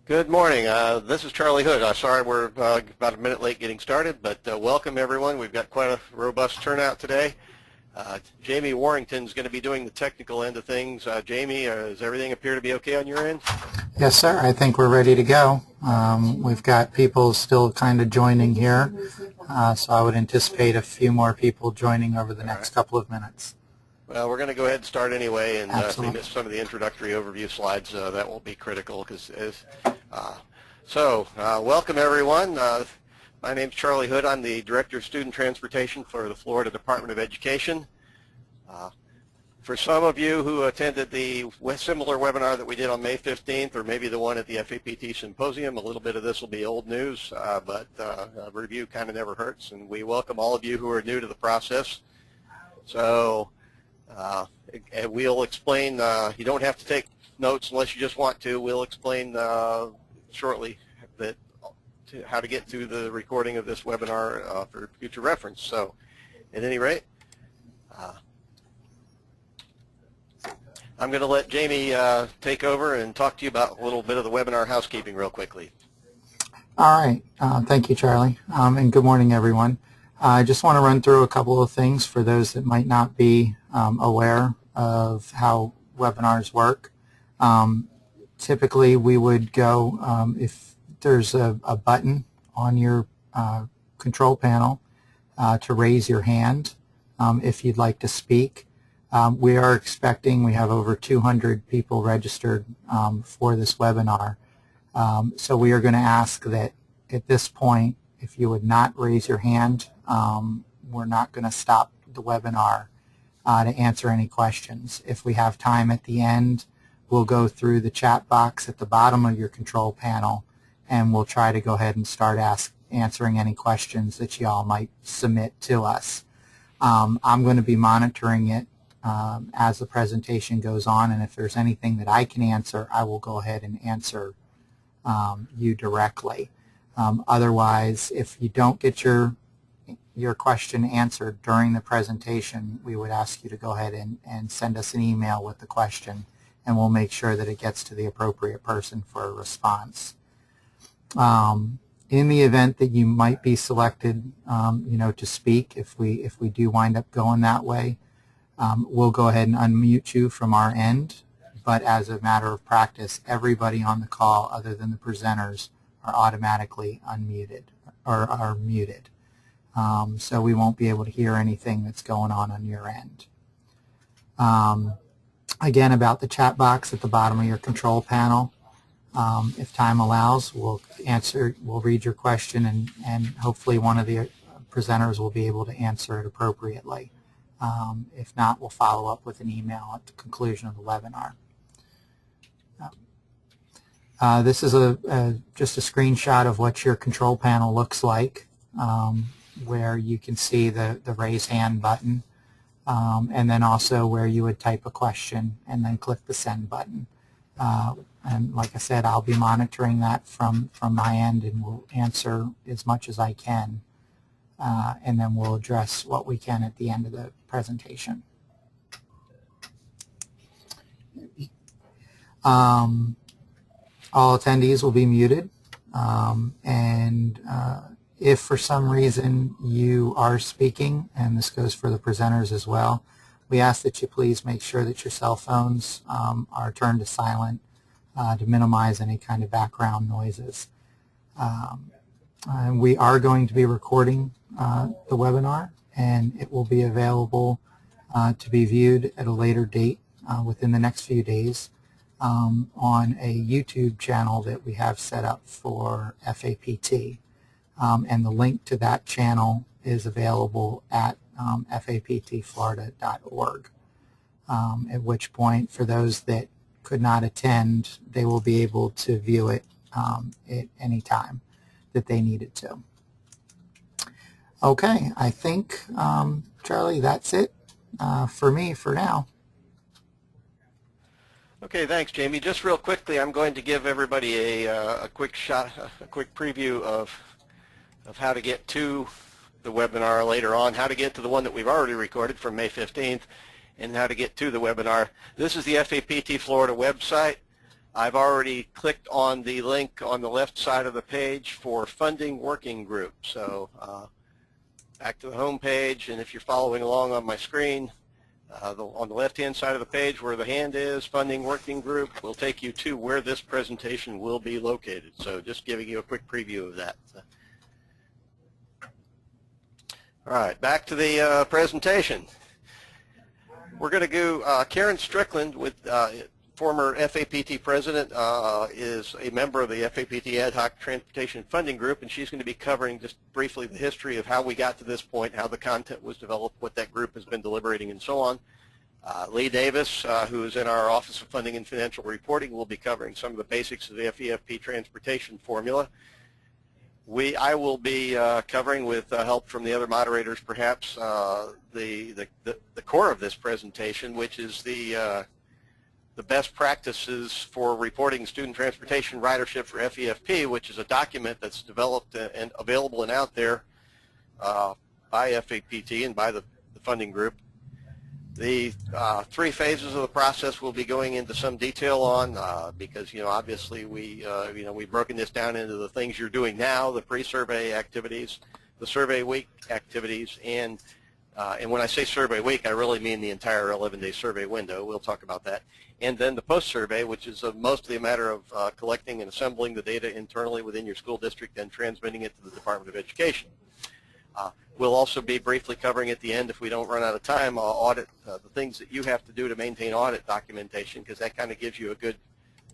Good morning. This is Charlie Hood. Sorry we're about a minute late getting started, but welcome everyone. We've got quite a robust turnout today. Jamie Warrington is going to be doing the technical end of things. Jamie, does everything appear to be okay on your end? Yes, sir. I think we're ready to go. We've got people still kind of joining here, so I would anticipate a few more people joining over the next couple of minutes. Well, we're going to go ahead and start anyway, and if we Absolutely. miss some of the introductory overview slides, that won't be critical. Welcome everyone. My name is Charlie Hood. I'm the Director of Student Transportation for the Florida Department of Education. For some of you who attended the similar webinar that we did on May 15th, or maybe the one at the FEPT Symposium, a little bit of this will be old news, but a review kind of never hurts, and we welcome all of you who are new to the process. So we'll explain, you don't have to take notes unless you just want to. We'll explain shortly how to get to the recording of this webinar for future reference. So at any rate, I'm going to let Jamie take over and talk to you about a little bit of the webinar housekeeping real quickly. All right. Thank you, Charlie, and good morning, everyone. I just want to run through a couple of things for those that might not be aware of how webinars work. Typically, we would go, if there's a button on your control panel to raise your hand if you'd like to speak. We are expecting, we have over 200 people registered for this webinar. So we are going to ask that at this point, if you would not raise your hand, we're not going to stop the webinar to answer any questions. If we have time at the end, we'll go through the chat box at the bottom of your control panel, and we'll try to go ahead and start answering any questions that you all might submit to us. I'm going to be monitoring it as the presentation goes on, and if there's anything that I can answer, I will go ahead and answer you directly. Otherwise, if you don't get your question answered during the presentation, we would ask you to go ahead and send us an email with the question, and we'll make sure that it gets to the appropriate person for a response. In the event that you might be selected, to speak, if we do wind up going that way, we'll go ahead and unmute you from our end, but as a matter of practice, everybody on the call other than the presenters are automatically unmuted or are muted. So we won't be able to hear anything that's going on your end. Again, about the chat box at the bottom of your control panel, if time allows, we'll read your question, and hopefully one of the presenters will be able to answer it appropriately. If not, we'll follow up with an email at the conclusion of the webinar. This is just a screenshot of what your control panel looks like, where you can see the raise hand button, and then also where you would type a question and then click the send button. And like I said, I'll be monitoring that from my end, and will answer as much as I can, and then we'll address what we can at the end of the presentation. All attendees will be muted, and if for some reason you are speaking, and this goes for the presenters as well, we ask that you please make sure that your cell phones are turned to silent to minimize any kind of background noises. And we are going to be recording the webinar, and it will be available to be viewed at a later date within the next few days on a YouTube channel that we have set up for FAPT. And the link to that channel is available at faptflorida.org, at which point, for those that could not attend, they will be able to view it at any time that they needed to. Okay, I think, Charlie, that's it for me for now. Okay, thanks, Jamie. Just real quickly, I'm going to give everybody a quick preview of how to get to the webinar later on, how to get to the one that we've already recorded from May 15th, and how to get to the webinar. This is the FAPT Florida website. I've already clicked on the link on the left side of the page for funding working group. So back to the home page, and if you're following along on my screen, on the left-hand side of the page where the hand is, funding working group, will take you to where this presentation will be located. So just giving you a quick preview of that. All right, back to the presentation. We're going to go, Karen Strickland, with former FAPT president, is a member of the FAPT Ad Hoc Transportation Funding Group, and she's going to be covering just briefly the history of how we got to this point, how the content was developed, what that group has been deliberating, and so on. Lee Davis, who is in our Office of Funding and Financial Reporting, will be covering some of the basics of the FEFP transportation formula. I will be covering, with help from the other moderators perhaps, the core of this presentation, which is the best practices for reporting student transportation ridership for FEFP, which is a document that's developed and available and out there by FAPT and by the funding group. The three phases of the process we'll be going into some detail on because, obviously we've broken this down into the things you're doing now, the pre-survey activities, the survey week activities, and when I say survey week, I really mean the entire 11-day survey window. We'll talk about that. And then the post-survey, which is mostly a matter of collecting and assembling the data internally within your school district and transmitting it to the Department of Education. We'll also be briefly covering at the end, if we don't run out of time, audit, the things that you have to do to maintain audit documentation, because that kind of gives you a good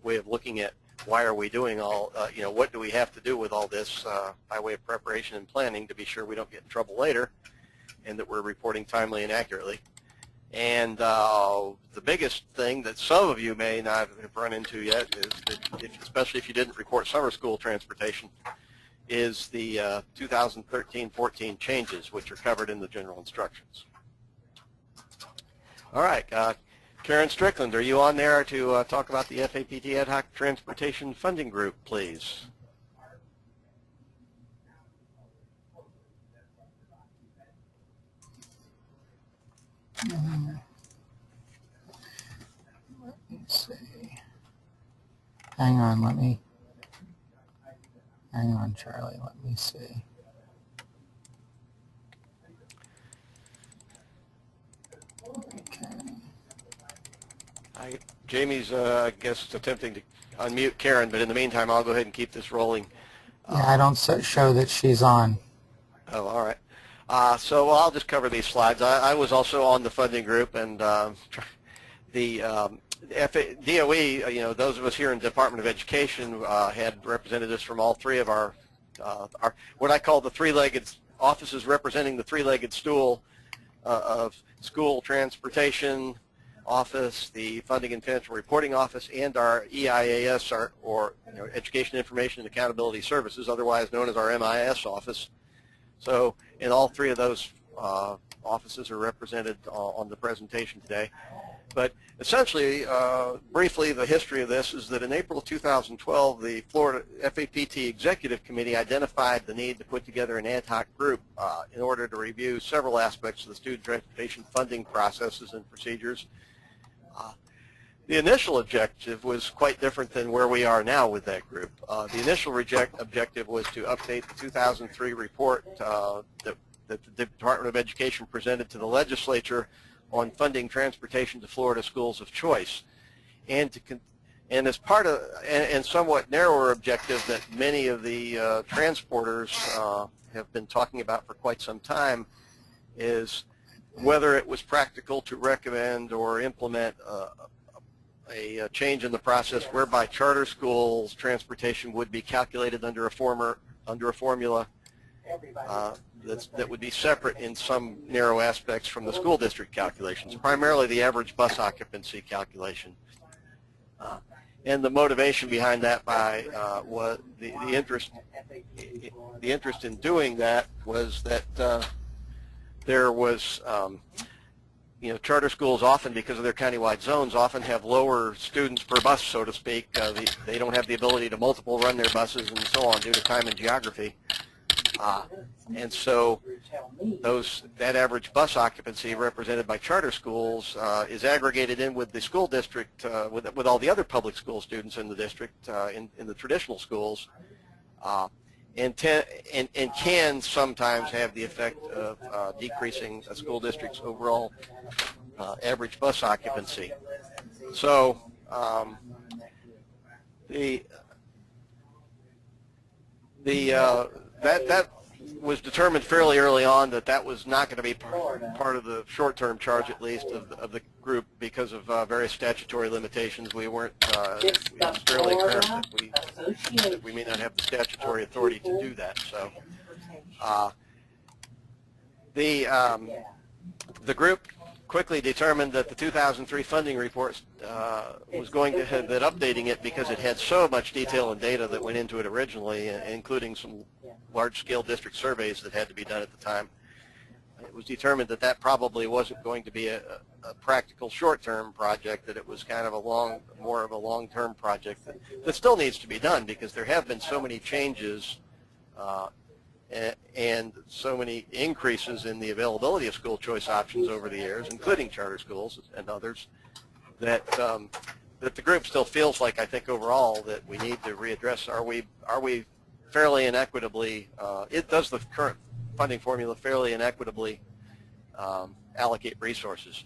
way of looking at why are we doing all, what do we have to do with all this by way of preparation and planning to be sure we don't get in trouble later and that we're reporting timely and accurately. And the biggest thing that some of you may not have run into yet is that, especially if you didn't report summer school transportation, is the 2013-14 changes, which are covered in the general instructions. All right, Karen Strickland, are you on there to talk about the FAPT Ad Hoc Transportation Funding Group, please? Let me see. Hang on, Charlie, let me see. Okay. Jamie's, I guess, attempting to unmute Karen, but in the meantime, I'll go ahead and keep this rolling. Yeah, I don't show that she's on. Oh, all right. So I'll just cover these slides. I was also on the funding group, and the DOE, those of us here in the Department of Education had representatives from all three of our what I call the three-legged offices representing the three-legged stool of school transportation office, the funding and financial reporting office, and our EIAS, or Education Information and Accountability Services, otherwise known as our MIS office. So, and all three of those offices are represented on the presentation today. But essentially, briefly, the history of this is that in April of 2012, the Florida FAPT Executive Committee identified the need to put together an ad hoc group in order to review several aspects of the student transportation funding processes and procedures. The initial objective was quite different than where we are now with that group. The initial objective was to update the 2003 report that the Department of Education presented to the legislature on funding transportation to Florida schools of choice, and as part of and somewhat narrower objective that many of the transporters have been talking about for quite some time is whether it was practical to recommend or implement a change in the process whereby charter schools transportation would be calculated under a formula that would be separate in some narrow aspects from the school district calculations, primarily the average bus occupancy calculation. And the motivation behind that was the interest in doing that was that there was charter schools often, because of their countywide zones, often have lower students per bus, so to speak. They don't have the ability to multiple run their buses and so on due to time and geography. And so that average bus occupancy represented by charter schools is aggregated in with the school district, with all the other public school students in the district in the traditional schools, and can sometimes have the effect of decreasing a school district's overall average bus occupancy. So that was determined fairly early on that was not going to be part of the short-term charge, at least, of the group because of various statutory limitations. We weren't, it was fairly apparent that we may not have the statutory authority to do that. So the group quickly determined that the 2003 funding report was going to have that updating it because it had so much detail and data that went into it originally, including some large-scale district surveys that had to be done at the time. It was determined that that probably wasn't going to be a practical short-term project, that it was kind of more of a long-term project that still needs to be done because there have been so many changes and so many increases in the availability of school choice options over the years, including charter schools and others, that that the group still feels like, I think overall, that we need to readdress, are we fairly inequitably, does the current funding formula fairly inequitably allocate resources?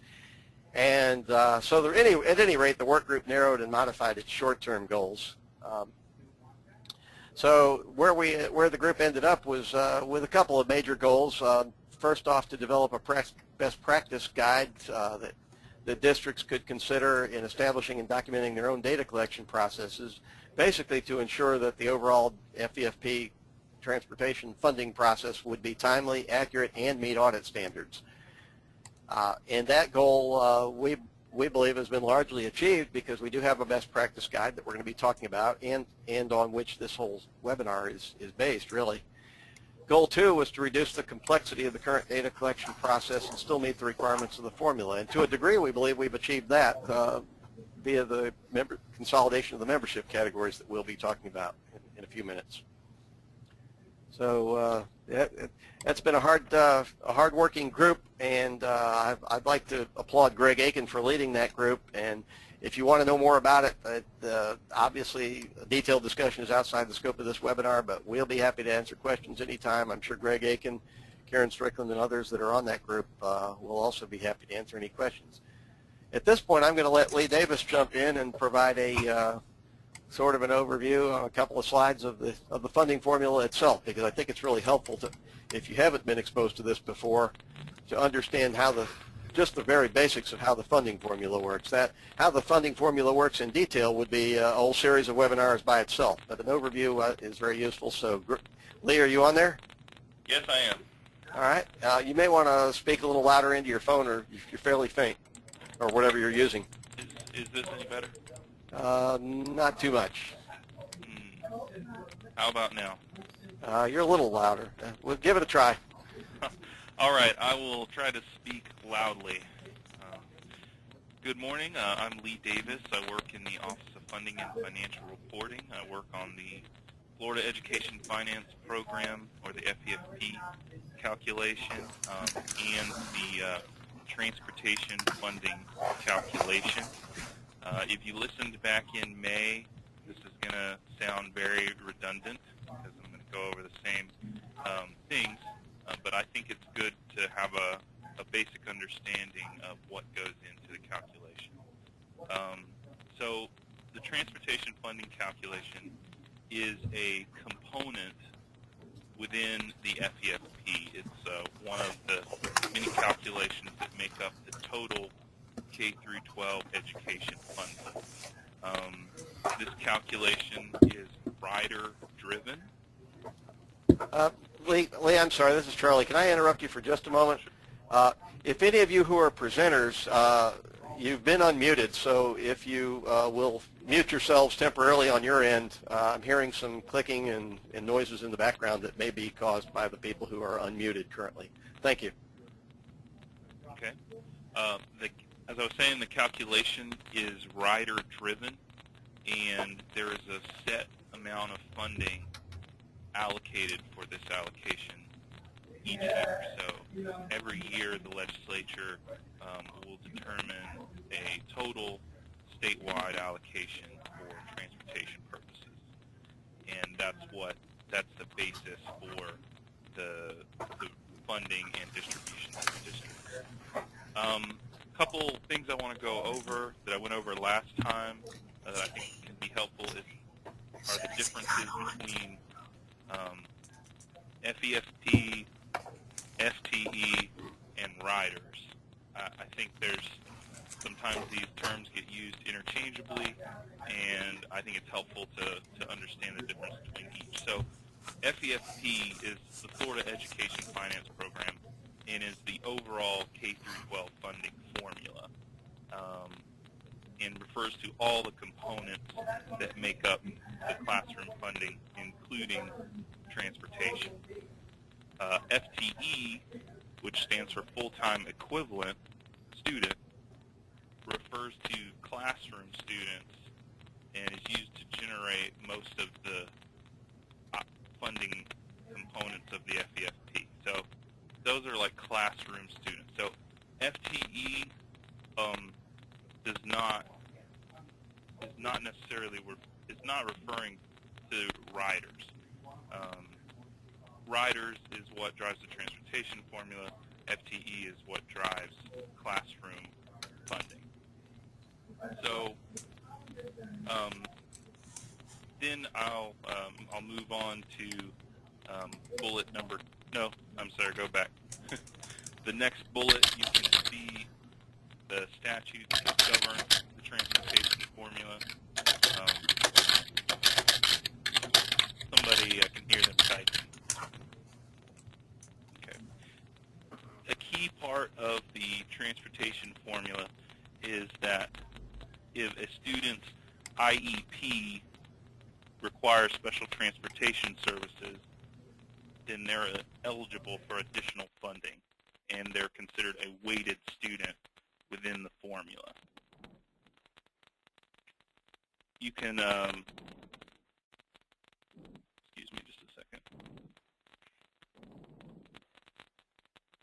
And so at any rate, the work group narrowed and modified its short-term goals. So where the group ended up was with a couple of major goals. First off, to develop a best practice guide that the districts could consider in establishing and documenting their own data collection processes, basically to ensure that the overall FEFP transportation funding process would be timely, accurate, and meet audit standards. And that goal we believe has been largely achieved because we do have a best practice guide that we're going to be talking about and on which this whole webinar is based, really. Goal 2 was to reduce the complexity of the current data collection process and still meet the requirements of the formula. And to a degree, we believe we've achieved that via the consolidation of the membership categories that we'll be talking about in a few minutes. So that's been a hard-working group, and I'd like to applaud Greg Aiken for leading that group. And if you want to know more about it, obviously a detailed discussion is outside the scope of this webinar, but we'll be happy to answer questions anytime. I'm sure Greg Aiken, Karen Strickland, and others that are on that group will also be happy to answer any questions. At this point, I'm going to let Lee Davis jump in and provide a sort of an overview on a couple of slides of the funding formula itself, because I think it's really helpful to, if you haven't been exposed to this before, to understand how just the very basics of how the funding formula works. How the funding formula works in detail would be a whole series of webinars by itself, but an overview is very useful. So, Lee, are you on there? Yes, I am. All right. You may want to speak a little louder into your phone, or if you're fairly faint, or whatever you're using. Is this any better? Not too much. How about now? You're a little louder. We'll give it a try. All right, I will try to speak loudly. Good morning. I'm Lee Davis. I work in the Office of Funding and Financial Reporting. I work on the Florida Education Finance Program, or the FEFP calculation, and the transportation funding calculation. If you listened back in May, this is going to sound very redundant because I'm going to go over the same things, but I think it's good to have a basic understanding of what goes into the calculation. So the transportation funding calculation is a component within the FEFP. It's one of the many calculations that make up the total K through 12 education funding. This calculation is rider-driven. Lee, I'm sorry, this is Charlie. Can I interrupt you for just a moment? If any of you who are presenters, you've been unmuted, so if you will mute yourselves temporarily on your end, I'm hearing some clicking and noises in the background that may be caused by the people who are unmuted currently. Thank you. Okay. As I was saying, the calculation is rider-driven, and there is a set amount of funding allocated for this allocation each year. So every year the legislature will determine a total statewide allocation for transportation purposes, and that's the basis for the funding and distribution to the district. Couple things I want to go over that I went over last time that I think can be helpful are the differences between FEFP, FTE, and riders. I think sometimes these terms get used interchangeably, and I think it's helpful to understand the difference between each. So FEFP is the Florida Education Finance Program and is the overall K-12 funding formula, and refers to all the components that make up the classroom funding, including transportation. FTE, which stands for full-time equivalent student, refers to classroom students and is used to generate most of the funding components of the FEFP. So those are like classroom students. So FTE is not referring to riders. Riders is what drives the transportation formula. FTE is what drives classroom funding. So then I'll move on to bullet number. No, I'm sorry. Go back. The next bullet, you can see the statutes that govern the transportation formula. Somebody, I can hear them typing. Okay. A key part of the transportation formula is that if a student's IEP requires special transportation services, then they're eligible for additional funding, and they're considered a weighted student within the formula. You can, excuse me just a second.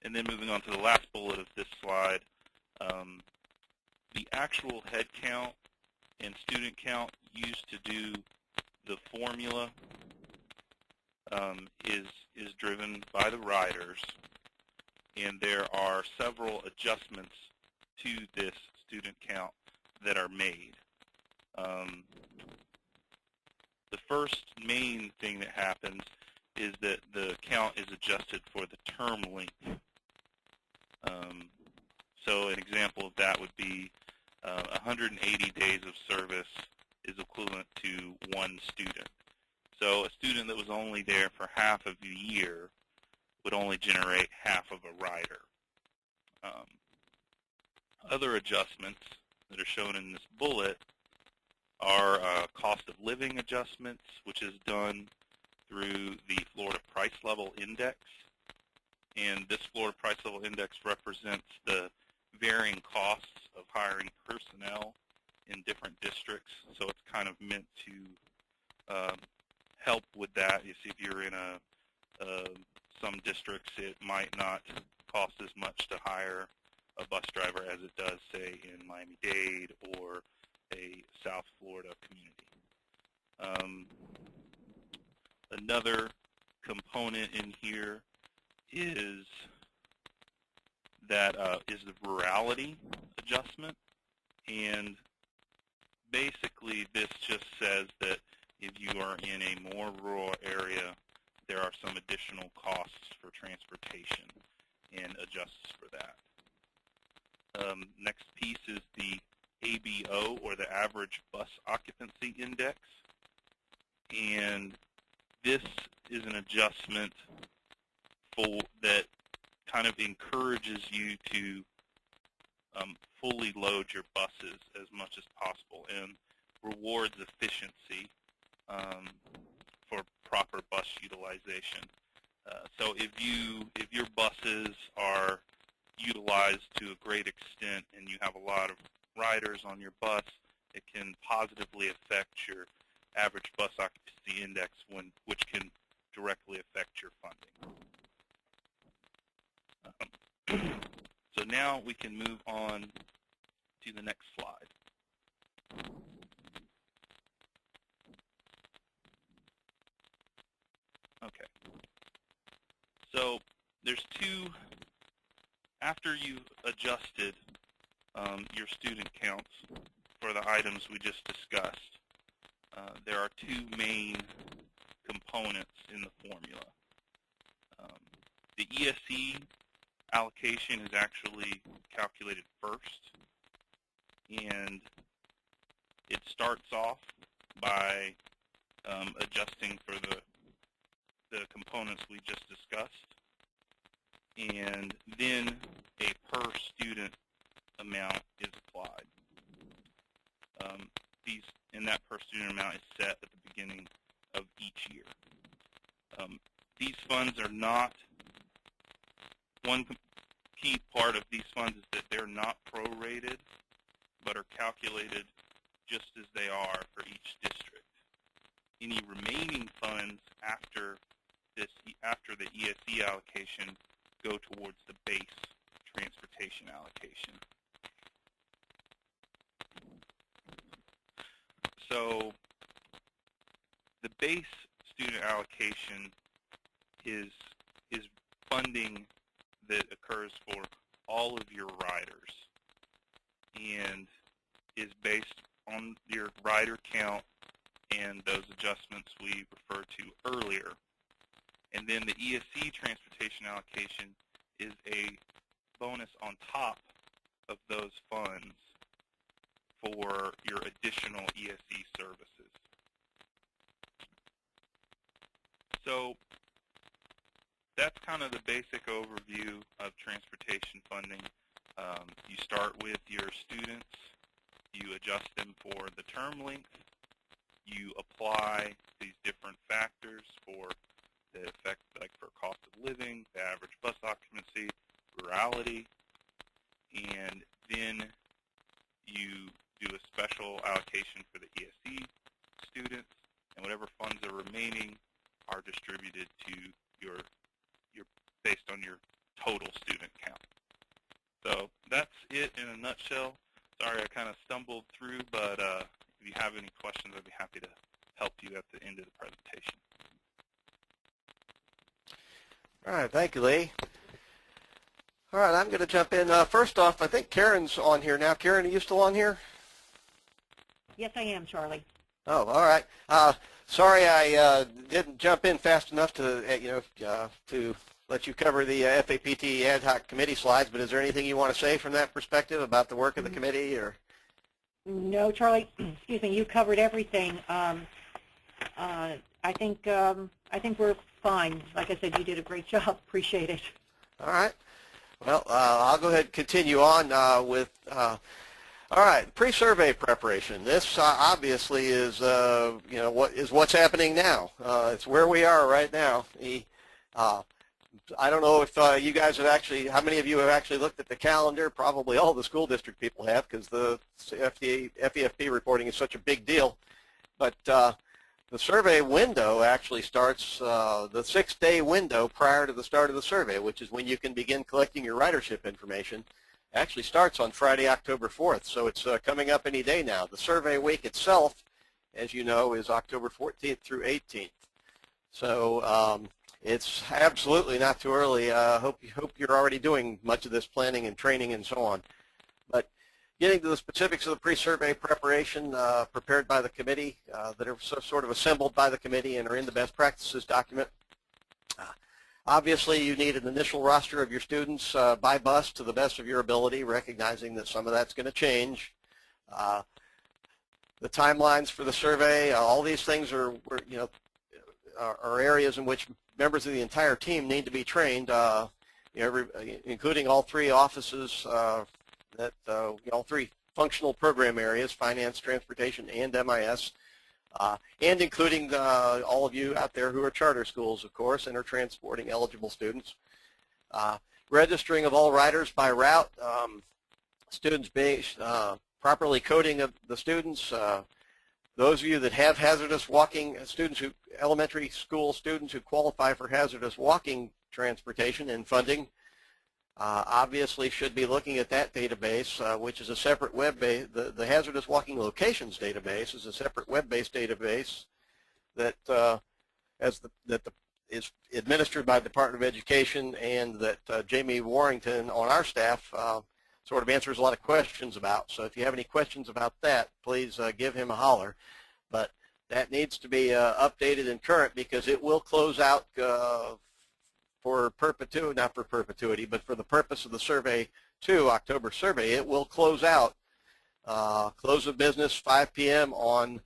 And then moving on to the last bullet of this slide, the actual head count and student count used to do the formula is driven by the riders, and there are several adjustments to this student count that are made. The first main thing that happens is that the count is adjusted for the term length. So an example of that would be 180 days of service is equivalent to one student. So a student that was only there for half of the year would only generate half of a rider. Other adjustments that are shown in this bullet are cost of living adjustments, which is done through the Florida Price Level Index. And this Florida Price Level Index represents the varying costs of hiring personnel in different districts. So it's kind of meant to help with that. You see, if you're in some districts, it might not cost as much to hire a bus driver as it does, say, in Miami-Dade or a South Florida community. Another component in here is that is the rurality adjustment, and basically this just says that if you are in a more rural area, there are some additional costs for transportation and adjusts for that. Next piece is the ABO, or the Average Bus Occupancy Index, and this is an adjustment that kind of encourages you to fully load your buses as much as possible and rewards efficiency for proper bus utilization. So if your buses are utilized to a great extent and you have a lot of riders on your bus, it can positively affect your average bus occupancy index, which can directly affect your funding. So now we can move on to the next slide. Okay. So there's after you've adjusted your student counts for the items we just discussed, there are two main components in the formula. The ESE allocation is actually calculated first, and it starts off by adjusting for the components we just discussed, and then a per student amount is applied. And that per student amount is set at the beginning of each year. These funds are not, one key part of these funds is that they're not prorated, but are calculated just as they are for each district. Any remaining funds after the ESE allocation go towards the base transportation allocation. So the base student allocation is funding that occurs for all of your riders and is based on your rider count and those adjustments we referred to earlier. And then the ESE transportation allocation is a bonus on top of those funds for your additional ESE services. So that's kind of the basic overview of transportation funding. You start with your students, you adjust them for the term length, you apply these different factors for the effect, like for cost of living, the average bus occupancy, rurality, and then you do a special allocation for the ESE students, and whatever funds are remaining are distributed to your based on your total student count. So that's it in a nutshell. Sorry I kind of stumbled through, but if you have any questions, I'd be happy to help you at the end of the presentation. All right, thank you, Lee. All right, I'm going to jump in. First off, I think Karen's on here now. Karen, are you still on here? Yes, I am, Charlie. Oh, all right. Sorry I didn't jump in fast enough to to let you cover the FAPT ad hoc committee slides, but is there anything you want to say from that perspective about the work of the committee? Or no, Charlie, excuse me, you covered everything. I think we're fine. Like I said, you did a great job. Appreciate it. All right. Well, I'll go ahead and continue on with all right, pre-survey preparation. This obviously is what's happening now. It's where we are right now. I don't know if you guys have actually, how many of you have actually looked at the calendar? Probably all the school district people have, because the FEFP reporting is such a big deal. But the survey window actually starts the 6-day window prior to the start of the survey, which is when you can begin collecting your ridership information. Actually starts on Friday, October 4th, so it's coming up any day now. The survey week itself, as you know, is October 14th through 18th. So it's absolutely not too early. Hope you're already doing much of this planning and training and so on. But getting to the specifics of the pre-survey preparation prepared by the committee that are sort of assembled by the committee and are in the best practices document. Obviously, you need an initial roster of your students by bus to the best of your ability, recognizing that some of that's going to change. The timelines for the survey, all these things are areas in which members of the entire team need to be trained, including all three offices, all three functional program areas, finance, transportation, and MIS. And including all of you out there who are charter schools, of course, and are transporting eligible students. Registering of all riders by route, students being properly coding of the students, the Those of you that have hazardous walking students, elementary school students who qualify for hazardous walking transportation and funding, obviously should be looking at that database, which is a separate web-based. The hazardous walking locations database is a separate web-based database that is administered by the Department of Education, and that Jamie Warrington on our staff sort of answers a lot of questions about. So if you have any questions about that, please give him a holler. But that needs to be updated and current, because it will close out for perpetuity, not for perpetuity, but for the purpose of the survey 2, October survey. It will close out, close of business 5 p.m. on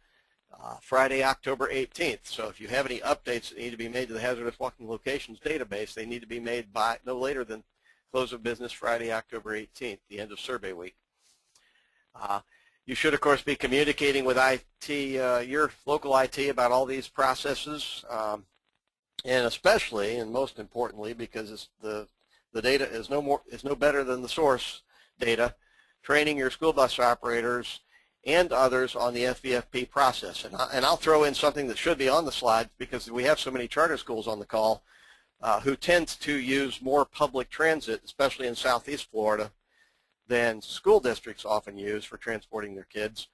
Friday, October 18th. So if you have any updates that need to be made to the hazardous walking locations database, they need to be made by no later than close of business Friday, October 18th, the end of survey week. You should, of course, be communicating with IT, your local IT, about all these processes, and especially, and most importantly, because the data is no better than the source data, training your school bus operators and others on the FEFP process. And I'll throw in something that should be on the slide, because we have so many charter schools on the call who tend to use more public transit, especially in Southeast Florida, than school districts often use for transporting their kids.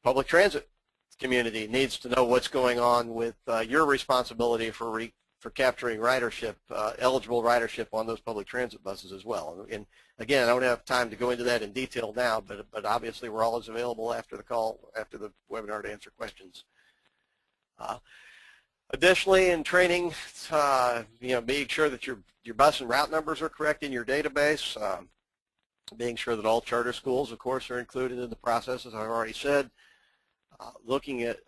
Public transit community needs to know what's going on with your responsibility for capturing ridership, eligible ridership on those public transit buses as well. And again, I don't have time to go into that in detail now, but obviously we're always available after the call, after the webinar, to answer questions. Additionally, in training, being sure that your bus and route numbers are correct in your database, being sure that all charter schools, of course, are included in the process, as I've already said. Looking at,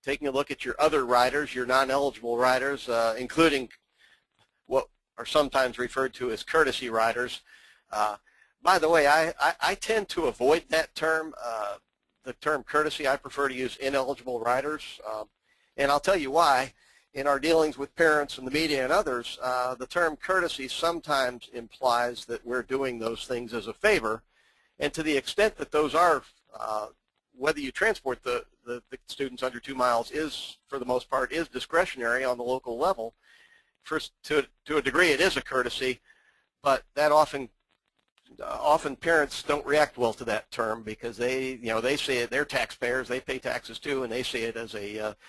taking a look at your other riders, your non-eligible riders, including what are sometimes referred to as courtesy riders. By the way, I tend to avoid that term, the term courtesy. I prefer to use ineligible riders. And I'll tell you why. In our dealings with parents and the media and others, the term courtesy sometimes implies that we're doing those things as a favor. And to the extent that those are, whether you transport the students under 2 miles is, for the most part, is discretionary on the local level. First, to a degree, it is a courtesy, but that often parents don't react well to that term, because they see it, they're taxpayers, they pay taxes too, and they see it as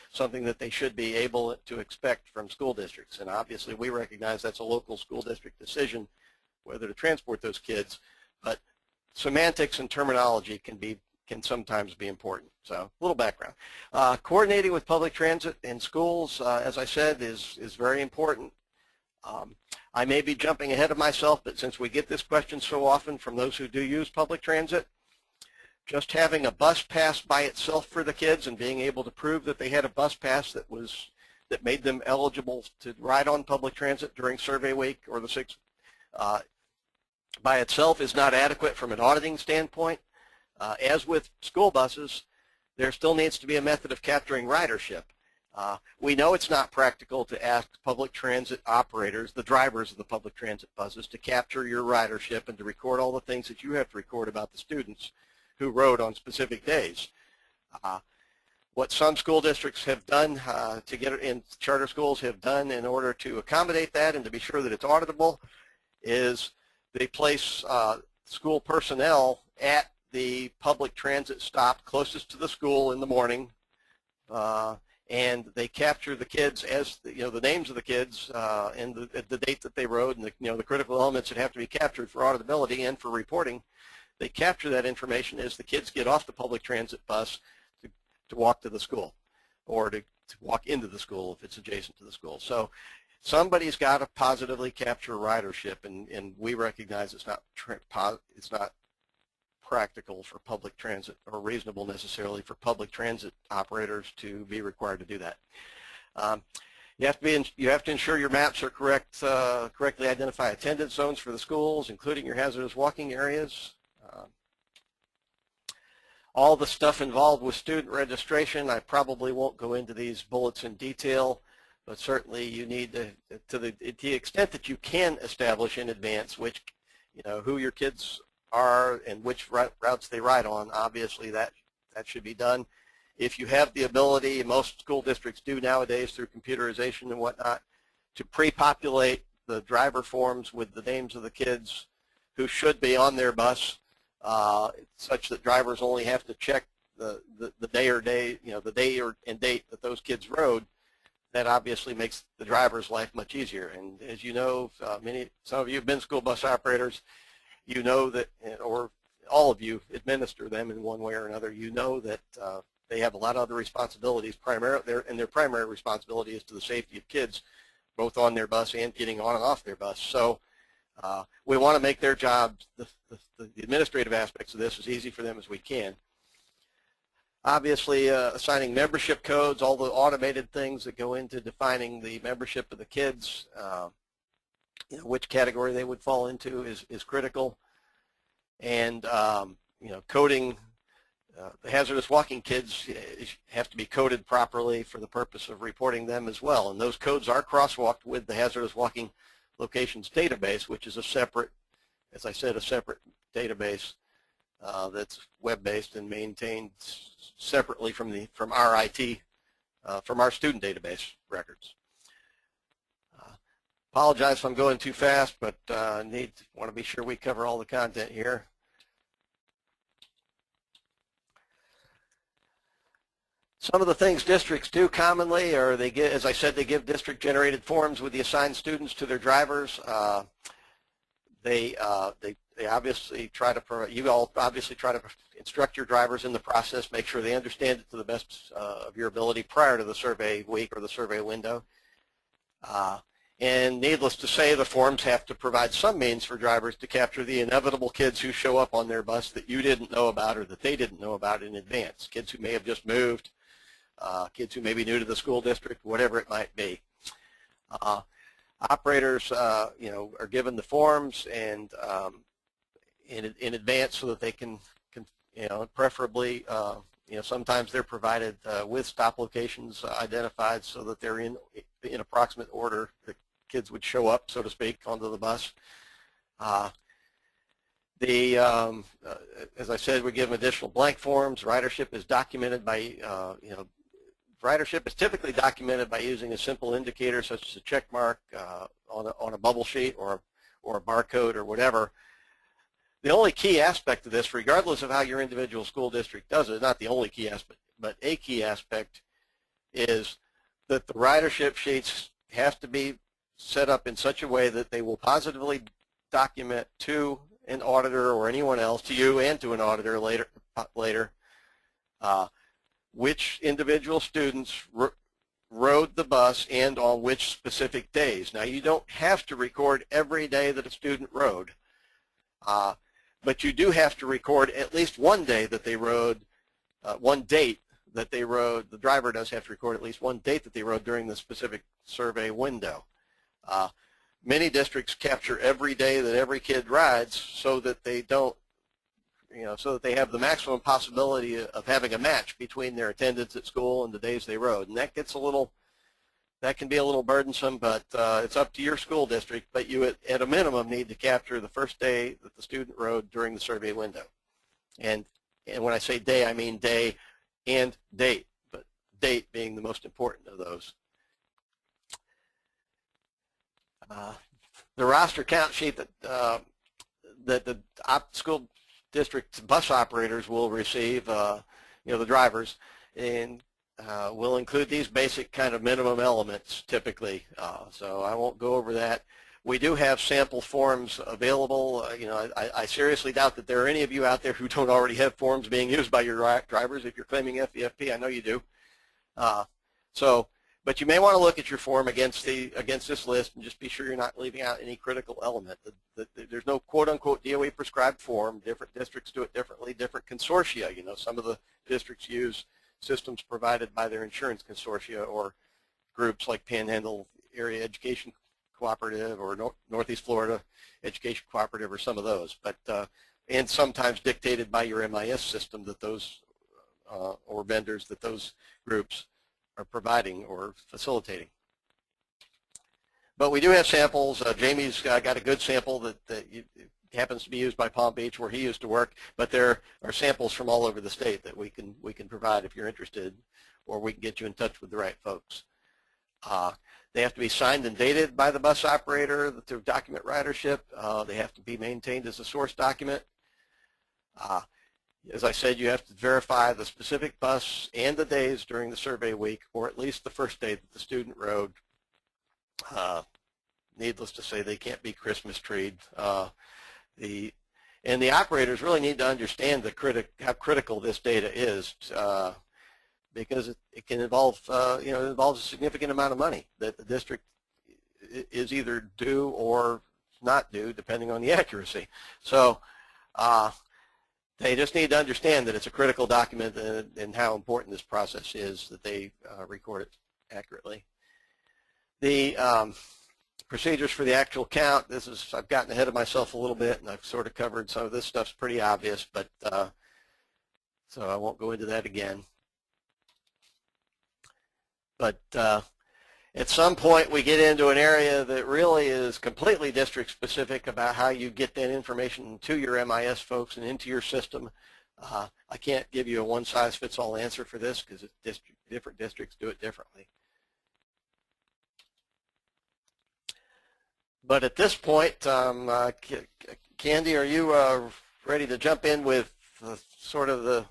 something that they should be able to expect from school districts. And obviously we recognize that's a local school district decision whether to transport those kids, but semantics and terminology can sometimes be important. So a little background. Coordinating with public transit in schools, as I said, is very important. I may be jumping ahead of myself, but since we get this question so often from those who do use public transit, just having a bus pass by itself for the kids and being able to prove that they had a bus pass that made them eligible to ride on public transit during survey week or the 6th by itself is not adequate from an auditing standpoint. As with school buses, there still needs to be a method of capturing ridership. We know it's not practical to ask public transit operators, the drivers of the public transit buses, to capture your ridership and to record all the things that you have to record about the students who rode on specific days. What some school districts have done in charter schools have done in order to accommodate that and to be sure that it's auditable is they place school personnel at the public transit stop closest to the school in the morning, and they capture the kids as the names of the kids and the date that they rode, and the critical elements that have to be captured for auditability and for reporting. They capture that information as the kids get off the public transit bus to walk to the school, or to walk into the school if it's adjacent to the school. So somebody's got to positively capture ridership, and we recognize it's not practical for public transit, or reasonable necessarily for public transit operators to be required to do that. You have to ensure your maps are correctly identify attendance zones for the schools, including your hazardous walking areas. All the stuff involved with student registration, I probably won't go into these bullets in detail, but certainly you need to the extent that you can establish in advance who your kids are and which routes they ride on. Obviously that that should be done. If you have the ability, most school districts do nowadays through computerization and whatnot, to pre-populate the driver forms with the names of the kids who should be on their bus, such that drivers only have to check the day, the day and date that those kids rode, that obviously makes the driver's life much easier. And as you know, some of you have been school bus operators, you know that, or all of you administer them in one way or another, you know that they have a lot of other responsibilities. Their primary responsibility is to the safety of kids, both on their bus and getting on and off their bus. So we want to make their jobs, the administrative aspects of this, as easy for them as we can. Obviously, assigning membership codes, all the automated things that go into defining the membership of the kids, which category they would fall into is critical. And coding the hazardous walking kids have to be coded properly for the purpose of reporting them as well. And those codes are crosswalked with the hazardous walking locations database, which is a separate, as I said, a separate database that's web-based and maintained separately from our IT, from our student database records. Apologize if I'm going too fast, but want to be sure we cover all the content here. Some of the things districts do commonly are they get, as I said, they give district-generated forms with the assigned students to their drivers. They obviously try to you all obviously try to instruct your drivers in the process, make sure they understand it to the best of your ability prior to the survey week or the survey window. And needless to say, the forms have to provide some means for drivers to capture the inevitable kids who show up on their bus that you didn't know about or that they didn't know about in advance. Kids who may have just moved, kids who may be new to the school district, whatever it might be. Operators, are given the forms and in advance so that they can preferably, sometimes they're provided with stop locations identified so that they're in approximate order that kids would show up, so to speak, onto the bus. As I said, we give them additional blank forms. Ridership is documented by, ridership is typically documented by using a simple indicator such as a check mark on a bubble sheet or a barcode or whatever. The only key aspect of this, regardless of how your individual school district does it, not the only key aspect, but a key aspect, is that the ridership sheets have to be set up in such a way that they will positively document to an auditor or anyone else, to you and to an auditor later, which individual students rode the bus and on which specific days. Now, you don't have to record every day that a student rode, but you do have to record at least one day that they rode, one date that they rode. The driver does have to record at least one date that they rode during the specific survey window. Many districts capture every day that every kid rides so that they don't, so that they have the maximum possibility of having a match between their attendance at school and the days they rode. And that gets that can be a little burdensome, but it's up to your school district. But you, at a minimum, need to capture the first day that the student rode during the survey window. And when I say day, I mean day and date, but date being the most important of those. The roster count sheet that the school district bus operators will receive, the drivers, and will include these basic kind of minimum elements typically. So I won't go over that. We do have sample forms available. I seriously doubt that there are any of you out there who don't already have forms being used by your drivers. If you're claiming FEFP, I know you do. But you may want to look at your form against this list and just be sure you're not leaving out any critical element. There's no quote-unquote DOE prescribed form. Different districts do it differently. Different consortia. Some of the districts use systems provided by their insurance consortia or groups like Panhandle Area Education Cooperative or Northeast Florida Education Cooperative or some of those. But and sometimes dictated by your MIS system that those or vendors that those groups are providing or facilitating. But we do have samples. Jamie's got a good sample that happens to be used by Palm Beach where he used to work, but there are samples from all over the state that we can provide if you're interested, or we can get you in touch with the right folks. They have to be signed and dated by the bus operator through document ridership. They have to be maintained as a source document. As I said, you have to verify the specific bus and the days during the survey week, or at least the first day that the student rode. Needless to say, they can't be Christmas treed. The operators really need to understand how critical this data is, because it can involve, it involves a significant amount of money that the district is either due or not due, depending on the accuracy. So they just need to understand that it's a critical document and how important this process is that they record it accurately. The procedures for the actual count, I've gotten ahead of myself a little bit, and I've sort of covered some of this stuff's pretty obvious, but so I won't go into that again. But at some point we get into an area that really is completely district specific about how you get that information to your MIS folks and into your system. I can't give you a one-size-fits-all answer for this because different districts do it differently. But at this point, Candy, are you ready to jump in with sort of the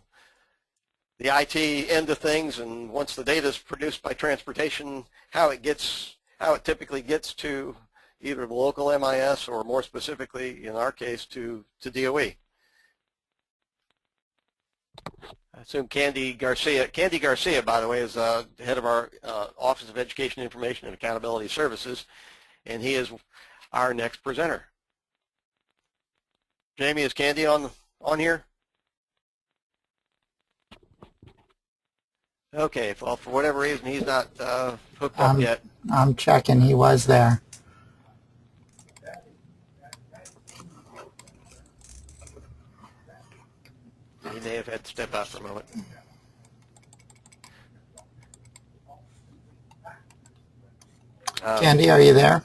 IT end of things, and once the data is produced by transportation, how it typically gets to either the local MIS or more specifically, in our case, to DOE? I assume Candy Garcia, by the way, is head of our Office of Education Information and Accountability Services, and he is our next presenter. Jamie, is Candy on here? Okay, well, for whatever reason, he's not hooked up yet. I'm checking. He was there. He may have had to step out for a moment. Candy, are you there?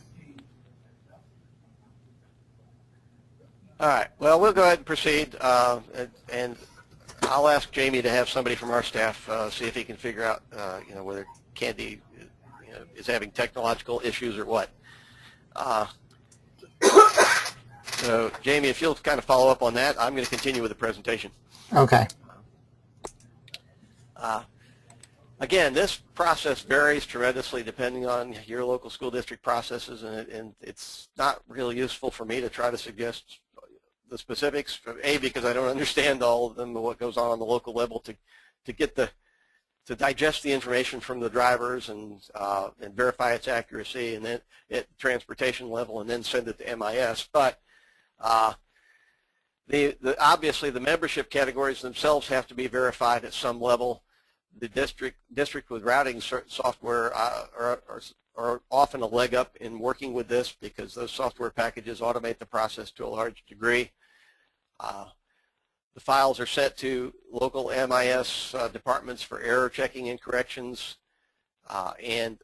All right. Well, we'll go ahead and proceed, and I'll ask Jamie to have somebody from our staff see if he can figure out, whether Candy, is having technological issues or what. So, Jamie, if you'll kind of follow up on that, I'm going to continue with the presentation. Okay. Again, this process varies tremendously depending on your local school district processes, and it's not really useful for me to try to suggest the specifics, because I don't understand all of them, what goes on the local level to digest the information from the drivers and verify its accuracy, and then at transportation level, and then send it to MIS. But obviously the membership categories themselves have to be verified at some level. The district with routing software are often a leg up in working with this because those software packages automate the process to a large degree. The files are sent to local MIS departments for error checking and corrections, and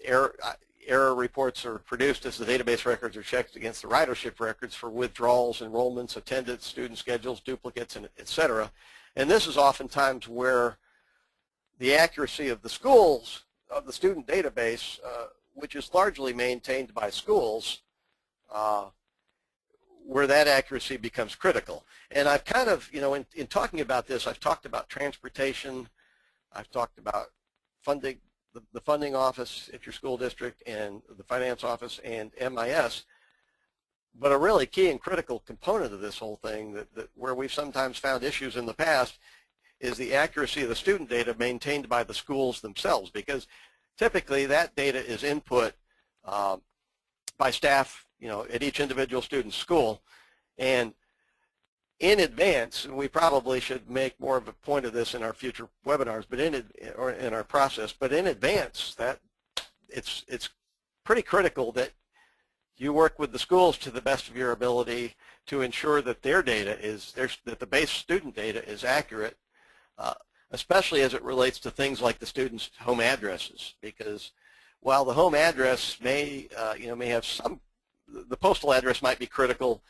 error reports are produced as the database records are checked against the ridership records for withdrawals, enrollments, attendance, student schedules, duplicates, and et cetera. And this is oftentimes where the accuracy of the schools, of the student database, which is largely maintained by schools, where that accuracy becomes critical. And I've kind of, in talking about this, I've talked about transportation, I've talked about funding, the funding office at your school district, and the finance office, and MIS. But a really key and critical component of this whole thing, that where we've sometimes found issues in the past, is the accuracy of the student data maintained by the schools themselves, because typically that data is input by staff, at each individual student's school, and in advance, and we probably should make more of a point of this in our future webinars, but in our process, but in advance, that it's pretty critical that you work with the schools to the best of your ability to ensure that their data that the base student data is accurate, especially as it relates to things like the students' home addresses, because while the home address may have some, the postal address might be critical,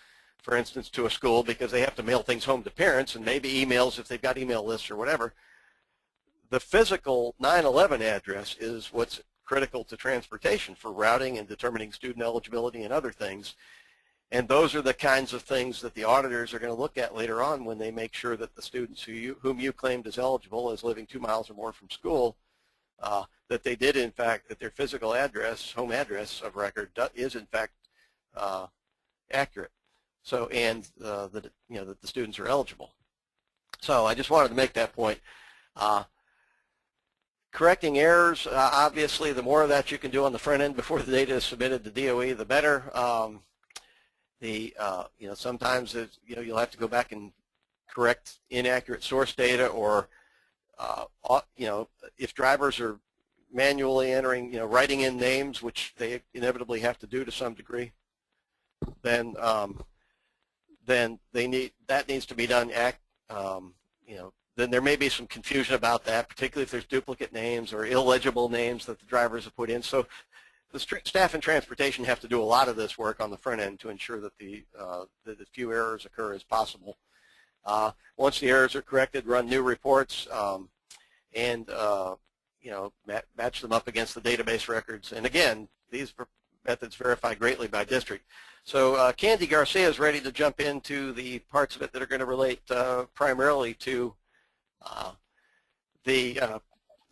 for instance, to a school because they have to mail things home to parents and maybe emails if they've got email lists or whatever. The physical 9/11 address is what's critical to transportation for routing and determining student eligibility and other things. And those are the kinds of things that the auditors are going to look at later on when they make sure that the students whom you claimed as eligible as living 2 miles or more from school, that they did in fact, that their physical address, home address of record is in fact accurate. So, and that that the students are eligible. So I just wanted to make that point. Correcting errors, obviously, the more of that you can do on the front end before the data is submitted to DOE, the better. Sometimes you'll have to go back and correct inaccurate source data, or if drivers are manually entering, writing in names, which they inevitably have to do to some degree, then that needs to be done. Then there may be some confusion about that, particularly if there's duplicate names or illegible names that the drivers have put in. So the staff and transportation have to do a lot of this work on the front end to ensure that that as few errors occur as possible. Once the errors are corrected, run new reports and match them up against the database records. And again, these methods vary greatly by district. So Candy Garcia is ready to jump into the parts of it that are going to relate primarily to the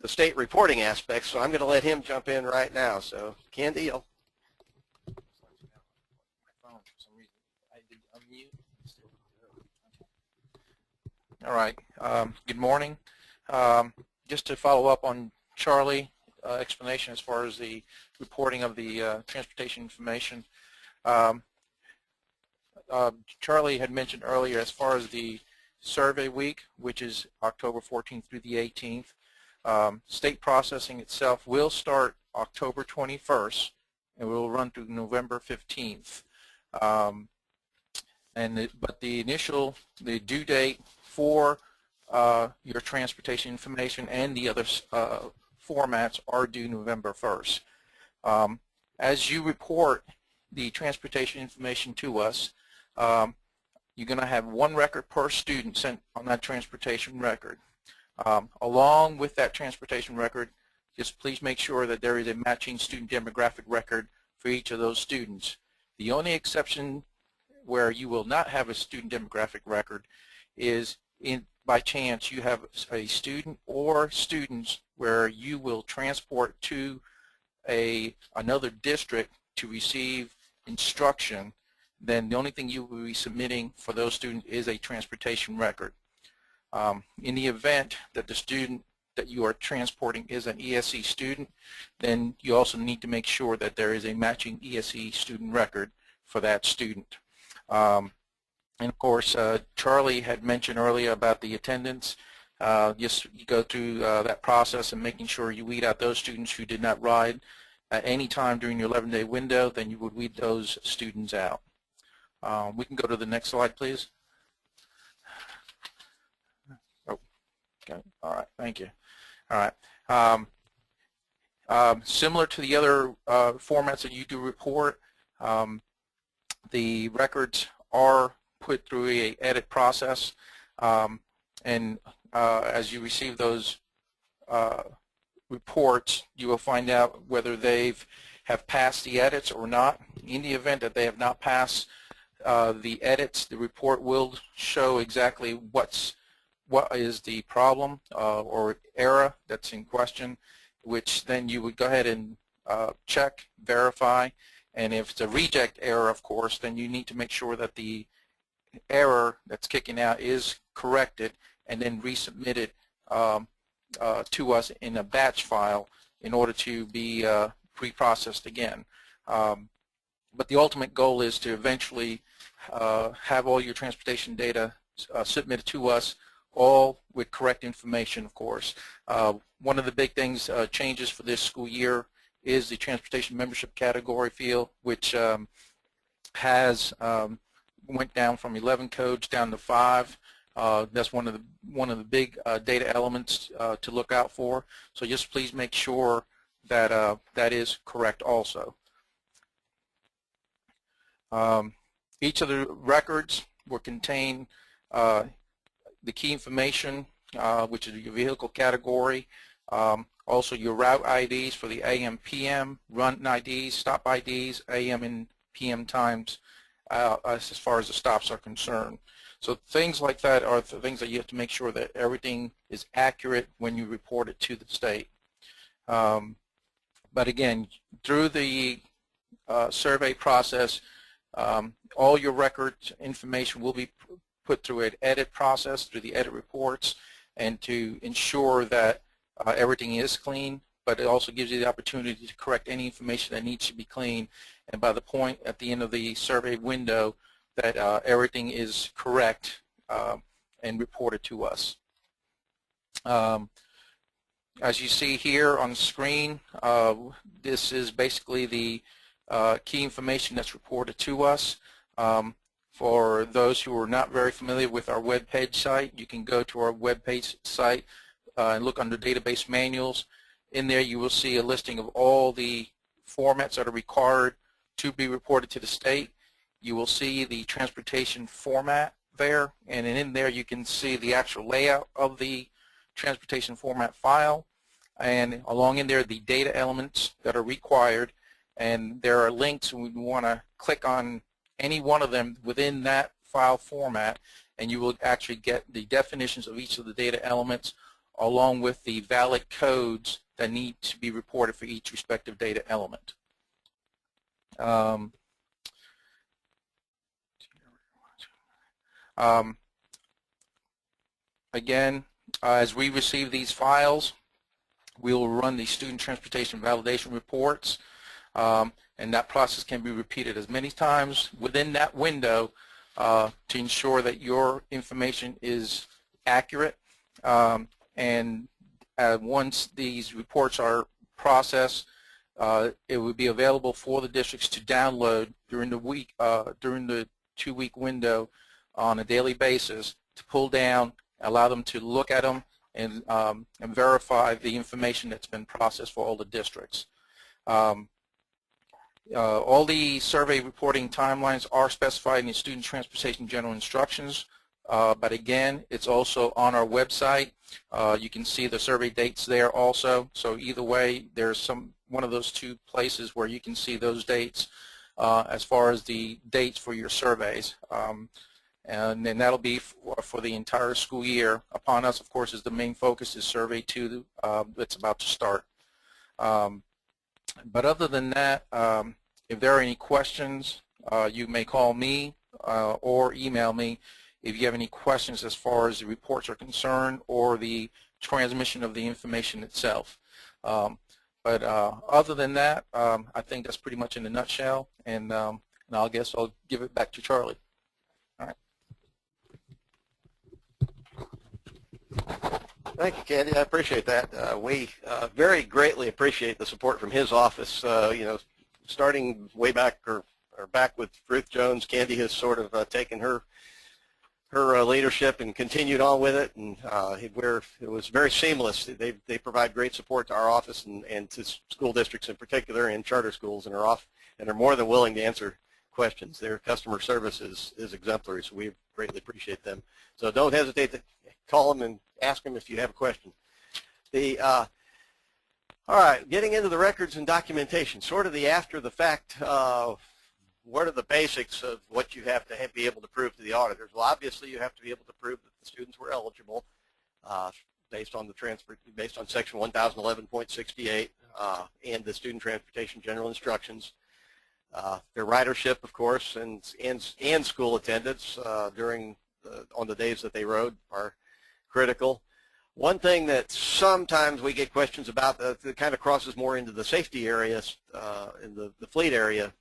state reporting aspects. So I'm going to let him jump in right now. So Candy, I'll... All right. Good morning. Just to follow up on Charlie explanation as far as the reporting of the transportation information. Charlie had mentioned earlier, as far as the survey week, which is October 14th through the 18th, state processing itself will start October 21st and will run through November 15th. But the due date for your transportation information and the other formats are due November 1st. As you report the transportation information to us, you're going to have one record per student sent on that transportation record. Along with that transportation record, just please make sure that there is a matching student demographic record for each of those students. The only exception where you will not have a student demographic record is by chance you have a student or students where you will transport to another district to receive instruction. Then the only thing you will be submitting for those students is a transportation record. In the event that the student that you are transporting is an ESE student, then you also need to make sure that there is a matching ESE student record for that student. And of course, Charlie had mentioned earlier about the attendance. Just you go through that process and making sure you weed out those students who did not ride at any time during your 11-day window, then you would weed those students out. We can go to the next slide, please. Oh, okay. All right, thank you. All right. Similar to the other formats that you do report, the records are put through a edit process, and as you receive those reports, you will find out whether have passed the edits or not. In the event that they have not passed the edits, the report will show exactly what is the problem or error that's in question, which then you would go ahead and check, verify, and if it's a reject error, of course, then you need to make sure that the error that's kicking out is corrected and then resubmitted to us in a batch file in order to be pre-processed again. But the ultimate goal is to eventually have all your transportation data submitted to us, all with correct information, of course. One of the big things, changes for this school year, is the transportation membership category field, which has went down from 11 codes down to 5. That's one of the big data elements to look out for. So just please make sure that that is correct also. Each of the records will contain the key information, which is your vehicle category, also your route IDs for the AM, PM, run IDs, stop IDs, AM and PM times as far as the stops are concerned. So things like that are the things that you have to make sure that everything is accurate when you report it to the state. But again, through the survey process, all your records information will be put through an edit process, through the edit reports, and to ensure that everything is clean, but it also gives you the opportunity to correct any information that needs to be clean. And by the point at the end of the survey window that everything is correct and reported to us. As you see here on the screen, this is basically the key information that's reported to us. For those who are not very familiar with our web page site, you can go to our web page site and look under database manuals. In there you will see a listing of all the formats that are required to be reported to the state. You will see the transportation format there, and in there you can see the actual layout of the transportation format file, and along in there the data elements that are required, and there are links, and we want to click on any one of them within that file format, and you will actually get the definitions of each of the data elements along with the valid codes that need to be reported for each respective data element. Again, as we receive these files, we will run the student transportation validation reports, and that process can be repeated as many times within that window to ensure that your information is accurate. And once these reports are processed, it will be available for the districts to download during the week, during the 2-week window on a daily basis, to pull down, allow them to look at them, and verify the information that's been processed for all the districts. All the survey reporting timelines are specified in the Student Transportation General Instructions, but again, it's also on our website. You can see the survey dates there also, so either way, there's one of those two places where you can see those dates as far as the dates for your surveys. And then that'll be for the entire school year. Upon us, of course, is the main focus is Survey 2 that's about to start. But other than that, if there are any questions, you may call me or email me if you have any questions as far as the reports are concerned or the transmission of the information itself. But other than that, I think that's pretty much in a nutshell, and I guess I'll give it back to Charlie. All right. Thank you, Candy. I appreciate that. We very greatly appreciate the support from his office. You know, starting way back or back with Ruth Jones, Candy has sort of taken her leadership and continued on with it, and it was very seamless. They provide great support to our office and to school districts in particular and charter schools, and are more than willing to answer questions. Their customer service is exemplary, so we greatly appreciate them. So don't hesitate to call them and ask them if you have a question. All right, getting into the records and documentation, sort of the after the fact. What are the basics of what you have to be able to prove to the auditors? Well, obviously you have to be able to prove that the students were eligible based on section 1011.68 and the Student Transportation General Instructions. Their ridership, of course, and school attendance on the days that they rode are critical. One thing that sometimes we get questions about that kind of crosses more into the safety areas, in the fleet area,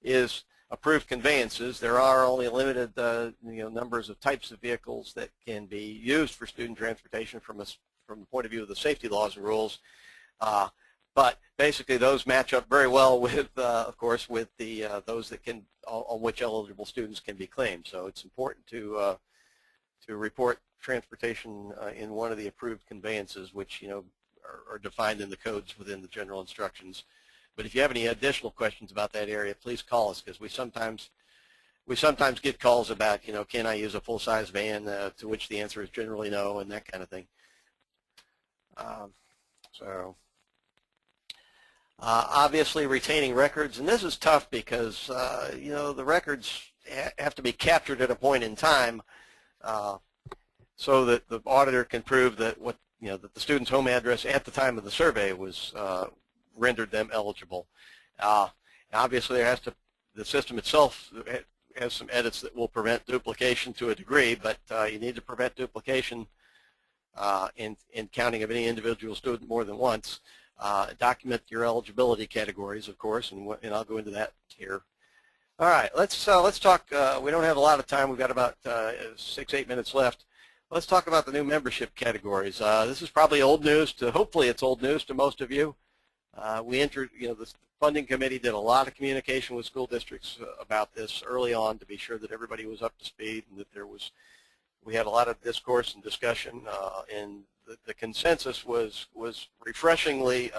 is approved conveyances. There are only limited numbers of types of vehicles that can be used for student transportation from the point of view of the safety laws and rules. But basically those match up very well with, of course, with those that can, on which eligible students can be claimed. So it's important to report transportation in one of the approved conveyances, which are defined in the codes within the general instructions. But if you have any additional questions about that area, please call us, because we sometimes we sometimes get calls about, can I use a full-size van, to which the answer is generally no, and that kind of thing. Obviously retaining records, and this is tough because, the records have to be captured at a point in time so that the auditor can prove that that the student's home address at the time of the survey was rendered them eligible. Obviously, the system itself has some edits that will prevent duplication to a degree, but you need to prevent duplication in counting of any individual student more than once. Document your eligibility categories, of course, and I'll go into that here. All right, let's talk. We don't have a lot of time. We've got about 6-8 minutes left. Let's talk about the new membership categories. This is probably old news hopefully it's old news to most of you. The funding committee did a lot of communication with school districts about this early on to be sure that everybody was up to speed and that we had a lot of discourse and discussion, and the consensus was refreshingly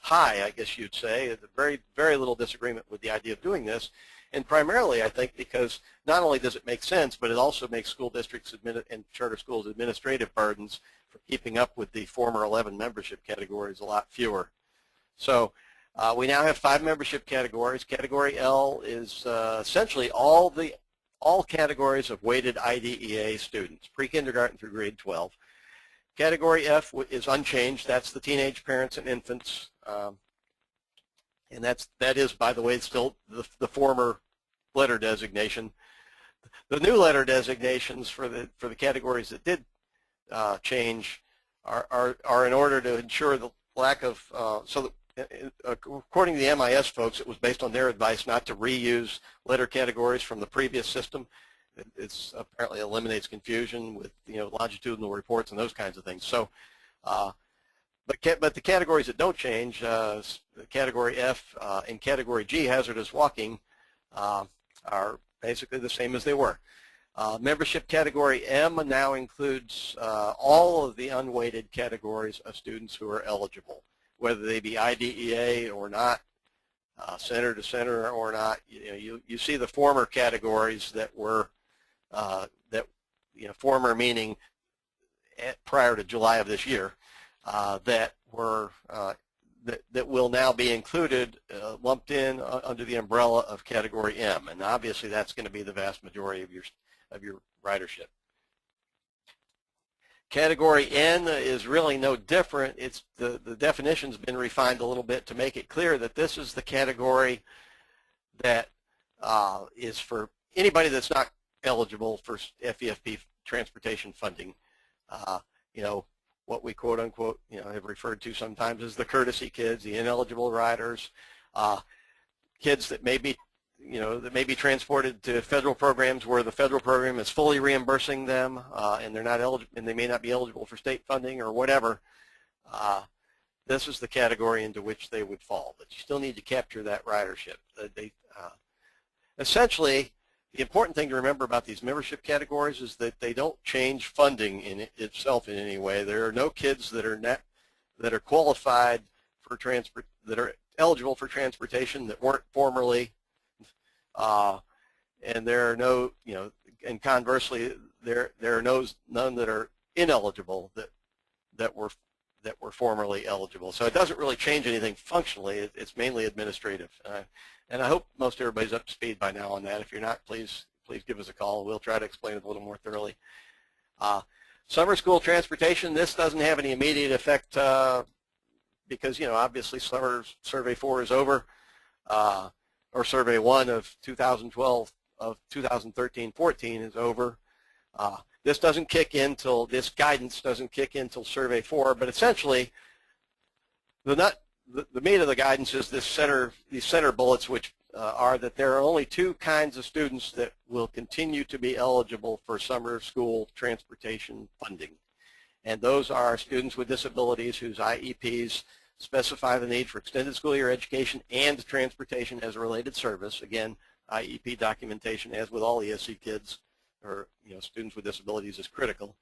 high, I guess you'd say. Very, very little disagreement with the idea of doing this, and primarily, I think, because not only does it make sense, but it also makes school districts and charter schools administrative burdens for keeping up with the former 11 membership categories a lot fewer. So we now have 5 membership categories. Category L is essentially all categories of weighted IDEA students, pre-kindergarten through grade 12. Category F is unchanged. That's the teenage parents and infants, and that is, by the way, still the former letter designation. The new letter designations for the categories that did change are in order to ensure the lack of according to the MIS folks, it was based on their advice not to reuse letter categories from the previous system. It apparently eliminates confusion with longitudinal reports and those kinds of things. So, but the categories that don't change, category F and category G, hazardous walking, are basically the same as they were. Membership category M now includes all of the unweighted categories of students who are eligible, whether they be IDEA or not, center to center or not. You see the former categories that were former meaning prior to July of this year, that will now be included, lumped in under the umbrella of category M, and obviously that's going to be the vast majority of your ridership. Category N is really no different. It's the definition's been refined a little bit to make it clear that this is the category that is for anybody that's not eligible for FEFP transportation funding. What we quote unquote have referred to sometimes as the courtesy kids, the ineligible riders, kids that may be transported to federal programs where the federal program is fully reimbursing them, and they're not eligible, and they may not be eligible for state funding or whatever. This is the category into which they would fall, but you still need to capture that ridership. Essentially, the important thing to remember about these membership categories is that they don't change funding in itself in any way. There are no kids that are qualified for that are eligible for transportation that weren't formerly. And there are no, and conversely, there are none that are ineligible that were formerly eligible. So it doesn't really change anything functionally. It's mainly administrative. And I hope most everybody's up to speed by now on that. If you're not, please give us a call. We'll try to explain it a little more thoroughly. Summer school transportation, this doesn't have any immediate effect because, obviously Survey 4 is over. Or Survey 1 of 2012 of 2013-14 is over. This doesn't kick in till, this guidance doesn't kick in till Survey 4, but essentially the meat of the guidance is these center bullets, which are that there are only 2 kinds of students that will continue to be eligible for summer school transportation funding. And those are students with disabilities whose IEPs specify the need for extended school year education and transportation as a related service. Again, IEP documentation, as with all ESC kids or students with disabilities, is critical.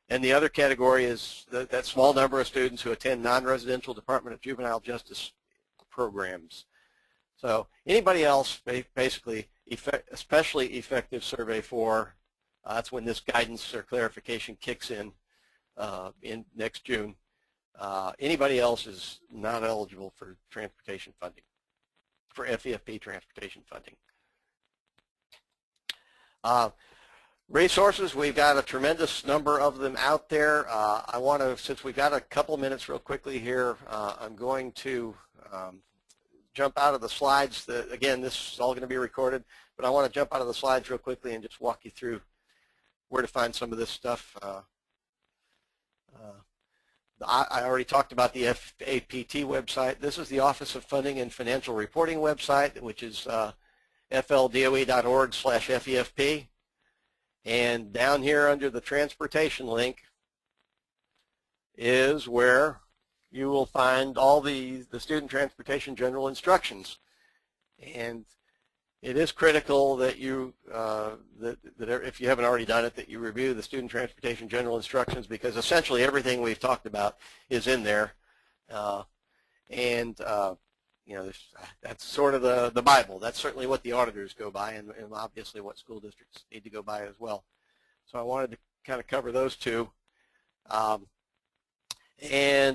And the other category is that small number of students who attend non-residential Department of Juvenile Justice programs. So anybody else, basically, especially effective survey 4, that's when this guidance or clarification kicks in next June. Anybody else is not eligible for transportation funding, for FEFP transportation funding. Resources, we've got a tremendous number of them out there. I want to, since we've got a couple minutes real quickly here, I'm going to jump out of the slides. Again, this is all going to be recorded, but I want to jump out of the slides real quickly and just walk you through where to find some of this stuff. I already talked about the FAPT website. This is the Office of Funding and Financial Reporting website, which is fldoe.org/FEFP. And down here under the transportation link is where you will find all the student transportation general instructions. And it is critical that you, that if you haven't already done it, that you review the student transportation general instructions, because essentially everything we've talked about is in there. You know, that's sort of the Bible. That's certainly what the auditors go by, and obviously what school districts need to go by as well. So I wanted to kind of cover those two. And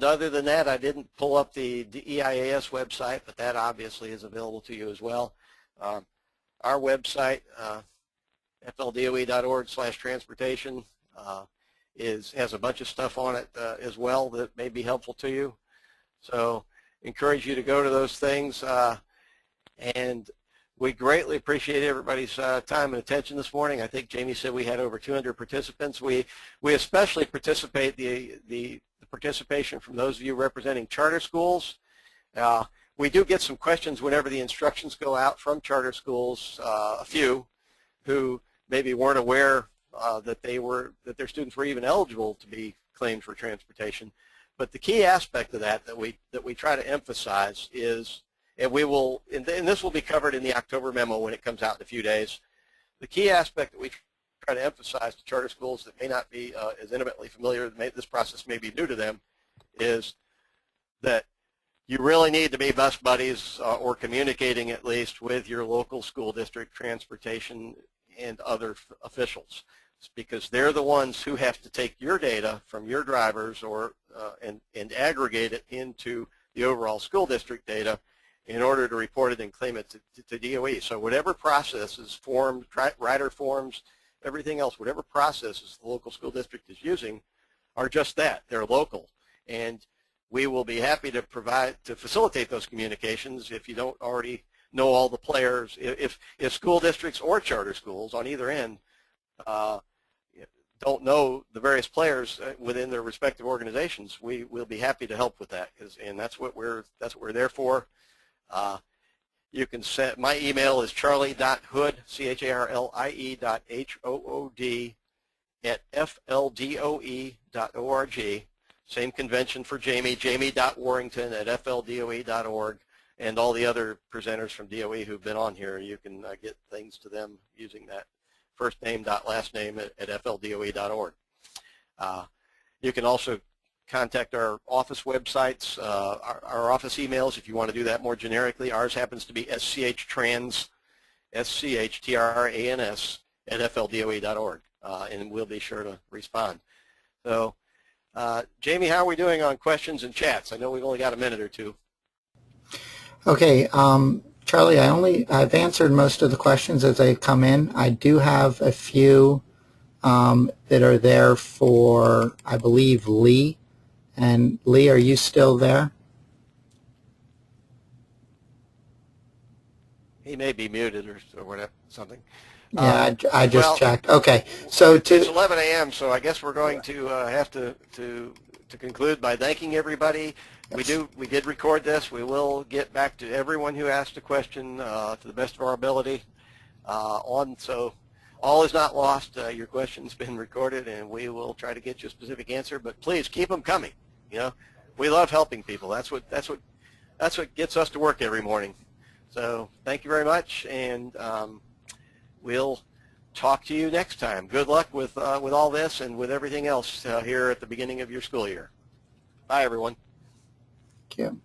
other than that, I didn't pull up the EIAS website, but that obviously is available to you as well. Our website, fldoe.org/transportation, has a bunch of stuff on it as well that may be helpful to you. So encourage you to go to those things, and we greatly appreciate everybody's time and attention this morning. I think Jamie said we had over 200 participants. We especially appreciate the participation from those of you representing charter schools. We do get some questions whenever the instructions go out from charter schools, a few who maybe weren't aware that their students were even eligible to be claimed for transportation. But the key aspect of that we try to emphasize is, and this will be covered in the October memo when it comes out in a few days. The key aspect that we try to emphasize to charter schools that may not be as intimately familiar, this process may be new to them, is that you really need to be bus buddies or communicating at least with your local school district transportation and other officials, because they're the ones who have to take your data from your drivers and aggregate it into the overall school district data in order to report it and claim it to DOE. So whatever processes, forms, rider forms, everything else, whatever processes the local school district is using are just that. They're local. And we will be happy to facilitate those communications if you don't already know all the players. If school districts or charter schools on either end don't know the various players within their respective organizations, we will be happy to help with that, and that's what we're there for. You can send, my email is charlie.hood, charlie.hood@fldoe.org. Same convention for Jamie, jamie.warrington@fldoe.org, and all the other presenters from DOE who've been on here. You can get things to them using that first name last name at fldoe.org. You can also contact our office websites, our office emails if you want to do that more generically. Ours happens to be schtrans, schtrans @fldoe.org, and we'll be sure to respond. So, Jamie, how are we doing on questions and chats? I know we've only got a minute or two. Okay, Charlie, I've answered most of the questions as they come in. I do have a few that are there for, I believe, Lee. And Lee, are you still there? He may be muted or whatever, something. Yeah, I just checked. Okay, so it's 11 a.m., so I guess we're going to have to conclude by thanking everybody. Yes. We did record this. We will get back to everyone who asked a question to the best of our ability. So all is not lost. Your question's been recorded, and we will try to get you a specific answer. But please keep them coming. You know, we love helping people. That's what gets us to work every morning. So thank you very much, and we'll talk to you next time. Good luck with all this and with everything else here at the beginning of your school year. Bye, everyone. Thank you.